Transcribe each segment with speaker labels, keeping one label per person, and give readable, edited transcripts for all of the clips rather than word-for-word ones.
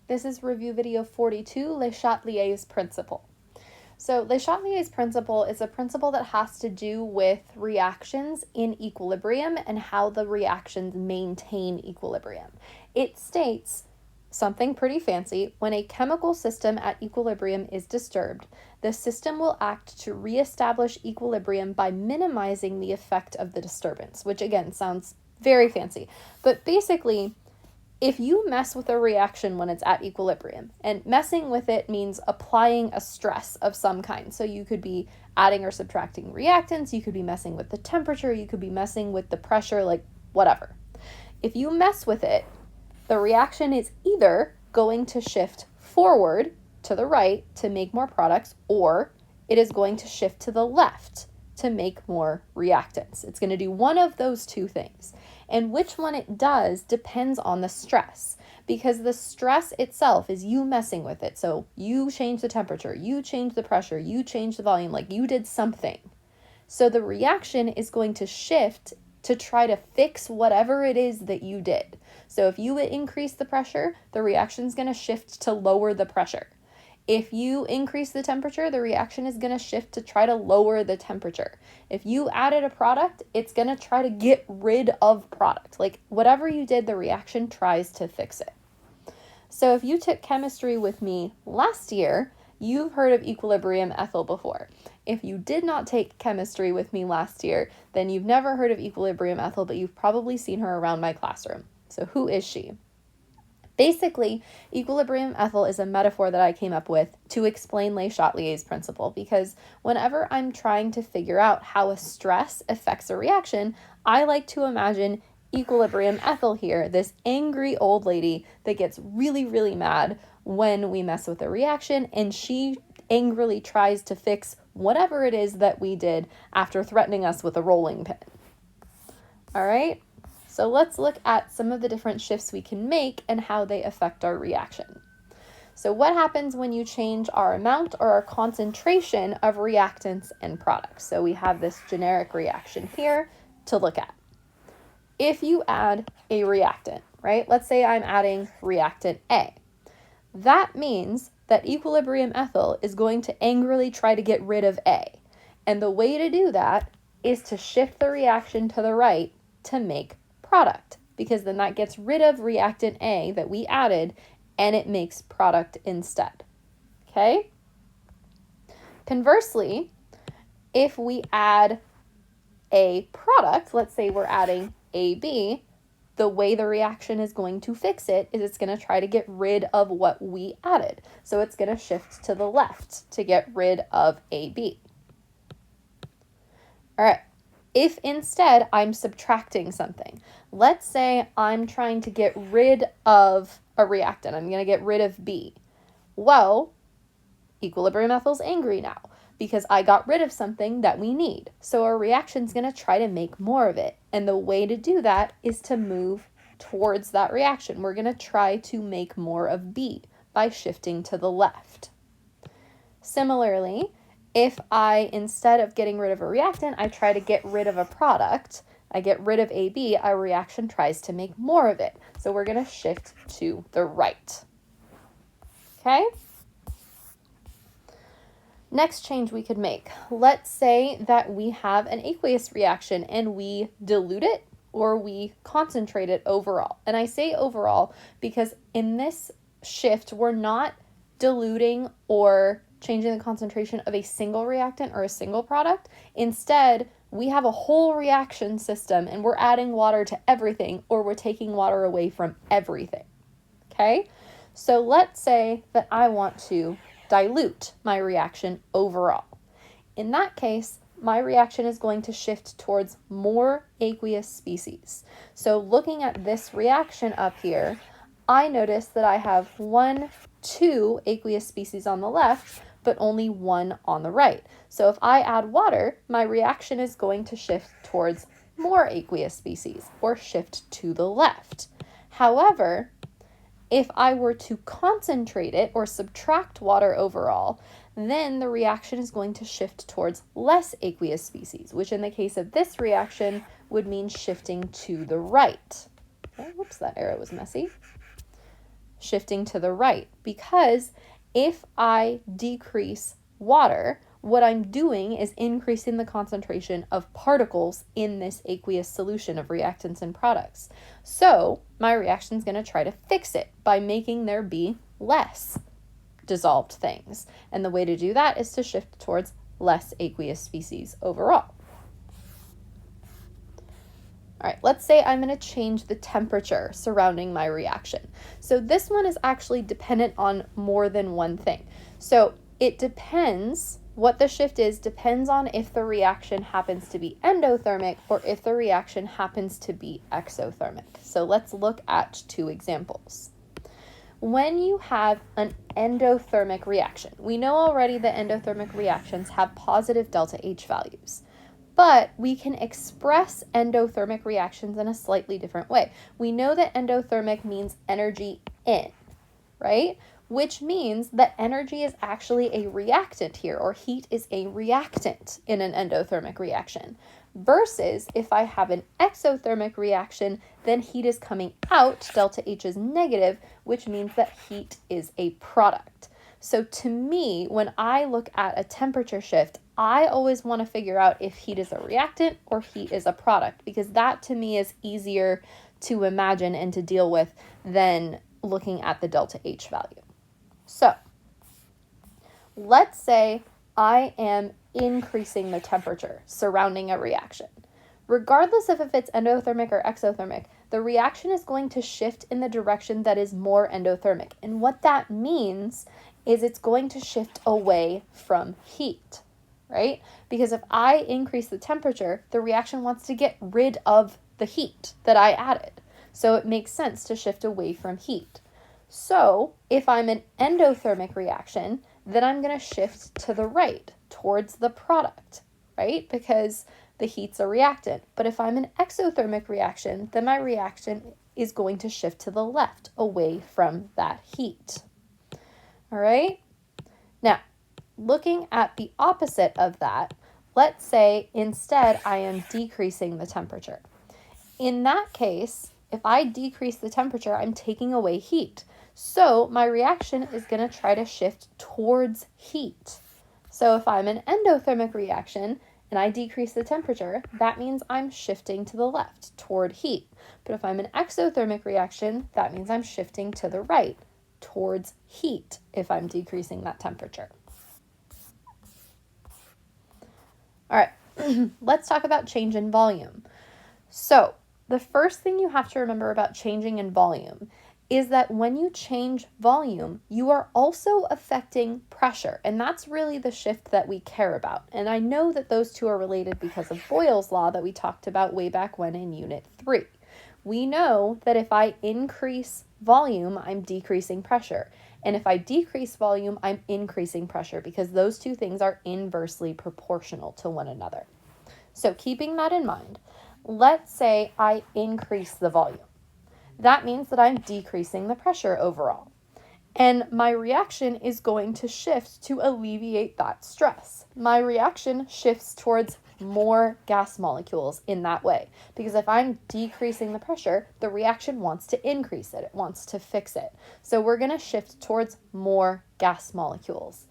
Speaker 1: This is review video 42, Le Chatelier's principle. So Le Chatelier's principle is a principle that has to do with reactions in equilibrium and how the reactions maintain equilibrium. It states something pretty fancy: when a chemical system at equilibrium is disturbed, the system will act to reestablish equilibrium by minimizing the effect of the disturbance, which again sounds very fancy. But basically, if you mess with a reaction when it's at equilibrium, and messing with it means applying a stress of some kind. So you could be adding or subtracting reactants, you could be messing with the temperature, you could be messing with the pressure, like whatever. If you mess with it, the reaction is either going to shift forward to the right to make more products, or it is going to shift to the left to make more reactants. It's going to do one of those two things. And which one it does depends on the stress, because the stress itself is you messing with it. So you change the temperature, you change the pressure, you change the volume, like you did something. So the reaction is going to shift to try to fix whatever it is that you did. So if you increase the pressure, the reaction is going to shift to lower the pressure. If you increase the temperature, the reaction is going to shift to try to lower the temperature. If you added a product, it's going to try to get rid of product. Like whatever you did, the reaction tries to fix it. So if you took chemistry with me last year, you've heard of equilibrium ethyl before. If you did not take chemistry with me last year, then you've never heard of equilibrium ethyl, but you've probably seen her around my classroom. So who is she? Basically, equilibrium ethyl is a metaphor that I came up with to explain Le Chatelier's principle, because whenever I'm trying to figure out how a stress affects a reaction, I like to imagine equilibrium ethyl here, this angry old lady that gets really, really mad when we mess with a reaction, and she angrily tries to fix whatever it is that we did after threatening us with a rolling pin. All right? So let's look at some of the different shifts we can make and how they affect our reaction. So what happens when you change our amount or our concentration of reactants and products? So we have this generic reaction here to look at. If you add a reactant, right? Let's say I'm adding reactant A. That means that equilibrium ethyl is going to angrily try to get rid of A. And the way to do that is to shift the reaction to the right to make product, because then that gets rid of reactant A that we added and it makes product instead. Okay? Conversely, if we add a product, let's say we're adding AB, the way the reaction is going to fix it is it's going to try to get rid of what we added. So it's going to shift to the left to get rid of AB. All right. If instead I'm subtracting something, let's say I'm trying to get rid of a reactant, I'm going to get rid of B. Well, equilibrium ethyl's angry now because I got rid of something that we need. So our reaction's going to try to make more of it. And the way to do that is to move towards that reaction. We're going to try to make more of B by shifting to the left. Similarly, if I, instead of getting rid of a reactant, I try to get rid of a product, I get rid of AB, our reaction tries to make more of it. So we're going to shift to the right. Okay? Next change we could make. Let's say that we have an aqueous reaction and we dilute it or we concentrate it overall. And I say overall because in this shift, we're not diluting or changing the concentration of a single reactant or a single product. Instead, we have a whole reaction system and we're adding water to everything, or we're taking water away from everything. Okay? So let's say that I want to dilute my reaction overall. In that case, my reaction is going to shift towards more aqueous species. So looking at this reaction up here, I notice that I have 2 aqueous species on the left, but only 1 on the right. So if I add water, my reaction is going to shift towards more aqueous species, or shift to the left. However, if I were to concentrate it or subtract water overall, then the reaction is going to shift towards less aqueous species, which in the case of this reaction would mean shifting to the right. Oh, whoops, that arrow was messy. shifting to the right, because if I decrease water, what I'm doing is increasing the concentration of particles in this aqueous solution of reactants and products. So my reaction is going to try to fix it by making there be less dissolved things. And the way to do that is to shift towards less aqueous species overall. All right, let's say I'm going to change the temperature surrounding my reaction. So this one is actually dependent on more than one thing. So it depends, what the shift is depends on if the reaction happens to be endothermic or if the reaction happens to be exothermic. So let's look at two examples. When you have an endothermic reaction, we know already that endothermic reactions have positive delta H values. But we can express endothermic reactions in a slightly different way. We know that endothermic means energy in, right? Which means that energy is actually a reactant here, or heat is a reactant in an endothermic reaction. Versus if I have an exothermic reaction, then heat is coming out, delta H is negative, which means that heat is a product. So to me, when I look at a temperature shift, I always want to figure out if heat is a reactant or heat is a product, because that to me is easier to imagine and to deal with than looking at the delta H value. So let's say I am increasing the temperature surrounding a reaction. Regardless of if it's endothermic or exothermic, the reaction is going to shift in the direction that is more endothermic. And what that means is it's going to shift away from heat, right? Because if I increase the temperature, the reaction wants to get rid of the heat that I added. So it makes sense to shift away from heat. So if I'm an endothermic reaction, then I'm going to shift to the right towards the product, right? Because the heat's a reactant. But if I'm an exothermic reaction, then my reaction is going to shift to the left away from that heat. All right. Now, looking at the opposite of that, let's say instead I am decreasing the temperature. In that case, if I decrease the temperature, I'm taking away heat. So my reaction is going to try to shift towards heat. So if I'm an endothermic reaction and I decrease the temperature, that means I'm shifting to the left toward heat. But if I'm an exothermic reaction, that means I'm shifting to the right towards heat if I'm decreasing that temperature. All right, let's talk about change in volume. So the first thing you have to remember about changing in volume is that when you change volume, you are also affecting pressure. And that's really the shift that we care about. And I know that those two are related because of Boyle's law that we talked about way back when in Unit 3. We know that if I increase volume, I'm decreasing pressure. And if I decrease volume, I'm increasing pressure, because those two things are inversely proportional to one another. So keeping that in mind, let's say I increase the volume. That means that I'm decreasing the pressure overall. And my reaction is going to shift to alleviate that stress. My reaction shifts towards more gas molecules in that way. Because if I'm decreasing the pressure, the reaction wants to increase it. It wants to fix it. So we're going to shift towards more gas molecules.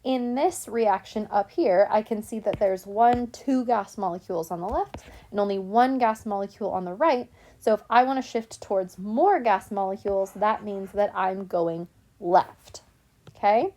Speaker 1: In this reaction up here, I can see that there's 2 gas molecules on the left and only 1 gas molecule on the right. So if I want to shift towards more gas molecules, that means that I'm going left, okay?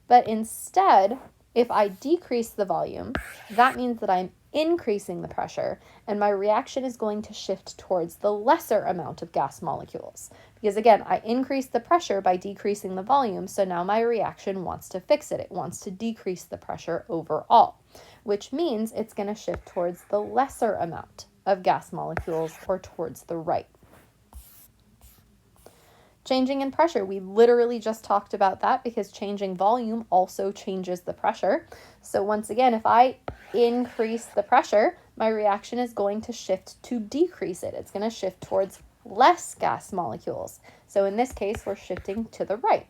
Speaker 1: But instead, if I decrease the volume, that means that I'm increasing the pressure, and my reaction is going to shift towards the lesser amount of gas molecules. Because again, I increased the pressure by decreasing the volume, so now my reaction wants to fix it. It wants to decrease the pressure overall, which means it's going to shift towards the lesser amount of gas molecules, or towards the right. Changing in pressure, we literally just talked about that because changing volume also changes the pressure. So once again, if I increase the pressure, my reaction is going to shift to decrease it. It's going to shift towards less gas molecules. So in this case, we're shifting to the right.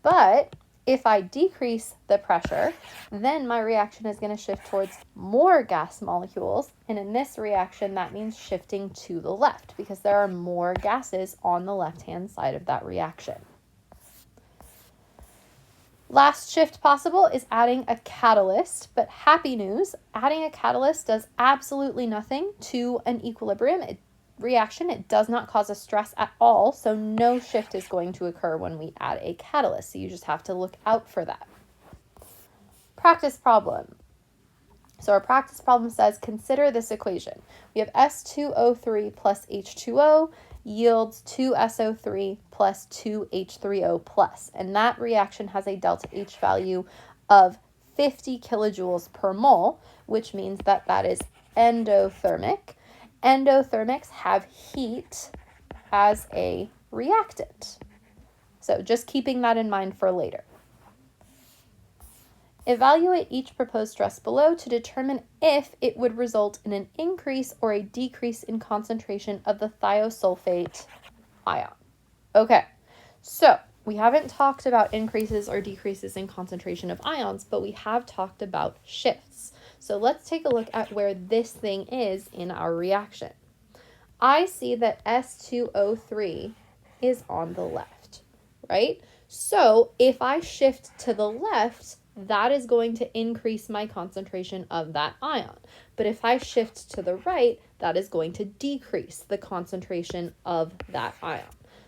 Speaker 1: But If I decrease the pressure, then my reaction is going to shift towards more gas molecules. And in this reaction, that means shifting to the left because there are more gases on the left-hand side of that reaction. Last shift possible is adding a catalyst, but happy news, adding a catalyst does absolutely nothing to an equilibrium reaction. It does not cause a stress at all, so no shift is going to occur when we add a catalyst. So you just have to look out for that. Practice problem. So our practice problem says, consider this equation. We have S2O3 plus H2O yields 2SO3 plus 2H3O plus. And that reaction has a delta H value of 50 kilojoules per mole, which means that that is endothermic. Endothermics have heat as a reactant. So just keeping that in mind for later. Evaluate each proposed stress below to determine if it would result in an increase or a decrease in concentration of the thiosulfate ion. Okay, so we haven't talked about increases or decreases in concentration of ions, but we have talked about shifts. So let's take a look at where this thing is in our reaction. I see that S2O3 is on the left, right? So if I shift to the left, that is going to increase my concentration of that ion. But if I shift to the right, that is going to decrease the concentration of that ion.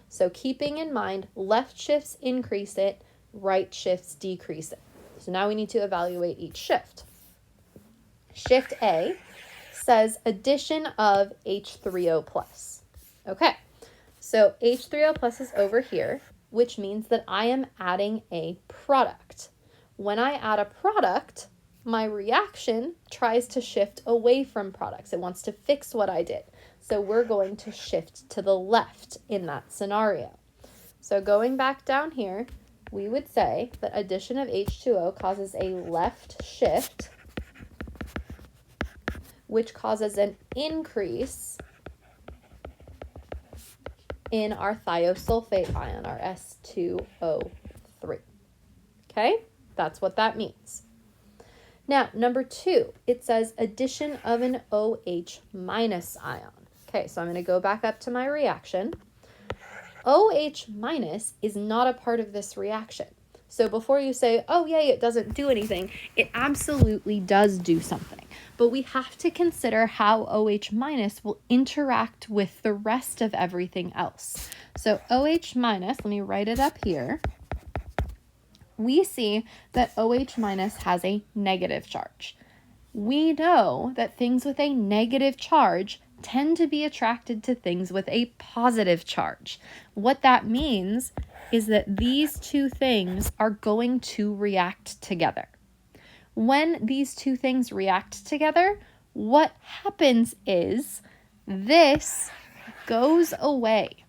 Speaker 1: So keeping in mind, left shifts increase it, right shifts decrease it. So now we need to evaluate each shift. Shift A says addition of H3O plus. Okay, so H3O plus is over here, which means that I am adding a product. When I add a product, my reaction tries to shift away from products. It wants to fix what I did. So we're going to shift to the left in that scenario. So going back down here, we would say that addition of H2O causes a left shift, which causes an increase in our thiosulfate ion, our S2O3. Okay? That's what that means. Now, number 2, it says addition of an OH minus ion. Okay, so I'm going to go back up to my reaction. OH minus is not a part of this reaction. So before you say, oh yay, it doesn't do anything, it absolutely does do something. But we have to consider how OH minus will interact with the rest of everything else. So OH minus, let me write it up here. We see that OH minus has a negative charge. We know that things with a negative charge tend to be attracted to things with a positive charge. What that means is that these two things are going to react together. When these two things react together, what happens is this goes away,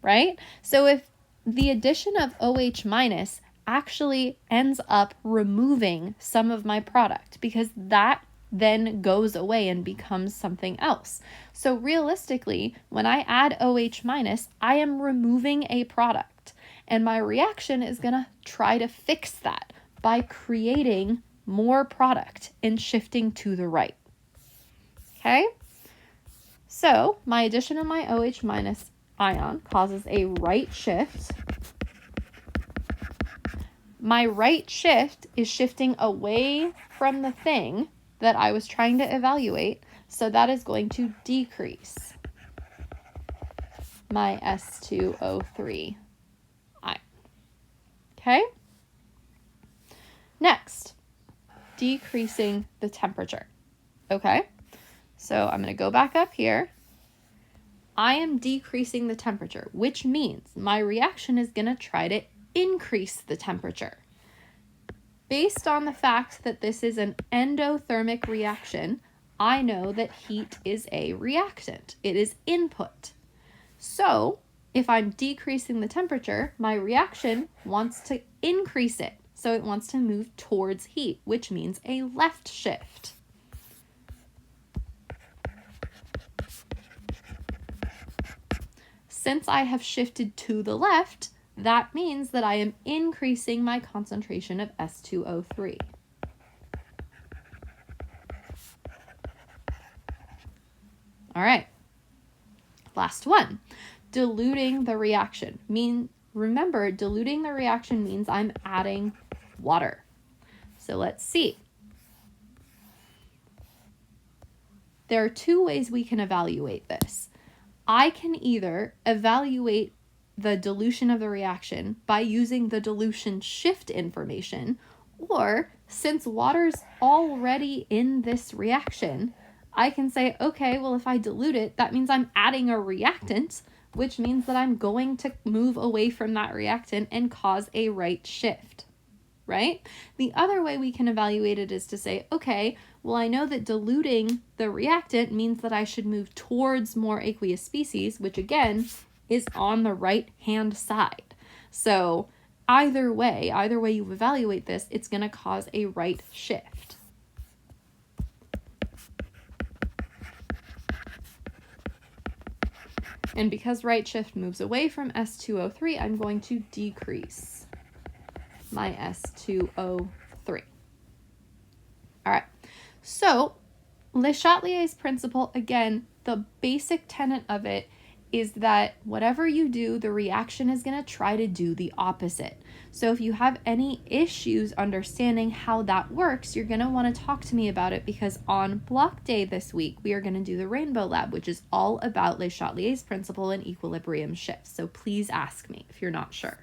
Speaker 1: right? So if the addition of OH minus actually ends up removing some of my product, because that then goes away and becomes something else. So realistically, when I add OH minus, I am removing a product, and my reaction is going to try to fix that by creating more product and shifting to the right. Okay? So my addition of my OH minus ion causes a right shift. My right shift is shifting away from the thing that I was trying to evaluate, so that is going to decrease my S2O3 ion. Okay? Next, decreasing the temperature. Okay? So I'm going to go back up here. I am decreasing the temperature, which means my reaction is going to try to increase the temperature. Based on the fact that this is an endothermic reaction, I know that heat is a reactant. It is input. So if I'm decreasing the temperature, my reaction wants to increase it. So it wants to move towards heat, which means a left shift. Since I have shifted to the left, that means that I am increasing my concentration of S2O3. All right, last one. Diluting the reaction. Remember, diluting the reaction means I'm adding water. So let's see. There are two ways we can evaluate this. I can either evaluate the dilution of the reaction by using the dilution shift information, or since water's already in this reaction, I can say, okay, well, if I dilute it, that means I'm adding a reactant, which means that I'm going to move away from that reactant and cause a right shift, right? The other way we can evaluate it is to say, okay, well, I know that diluting the reactant means that I should move towards more aqueous species, which again is on the right-hand side. So either way you evaluate this, it's going to cause a right shift. And because right shift moves away from S2O3, I'm going to decrease my S2O3. All right, so Le Chatelier's principle, again, the basic tenet of it is that whatever you do, the reaction is going to try to do the opposite. So if you have any issues understanding how that works, you're going to want to talk to me about it, because on block day this week, we are going to do the Rainbow Lab, which is all about Le Chatelier's principle and equilibrium shifts. So please ask me if you're not sure.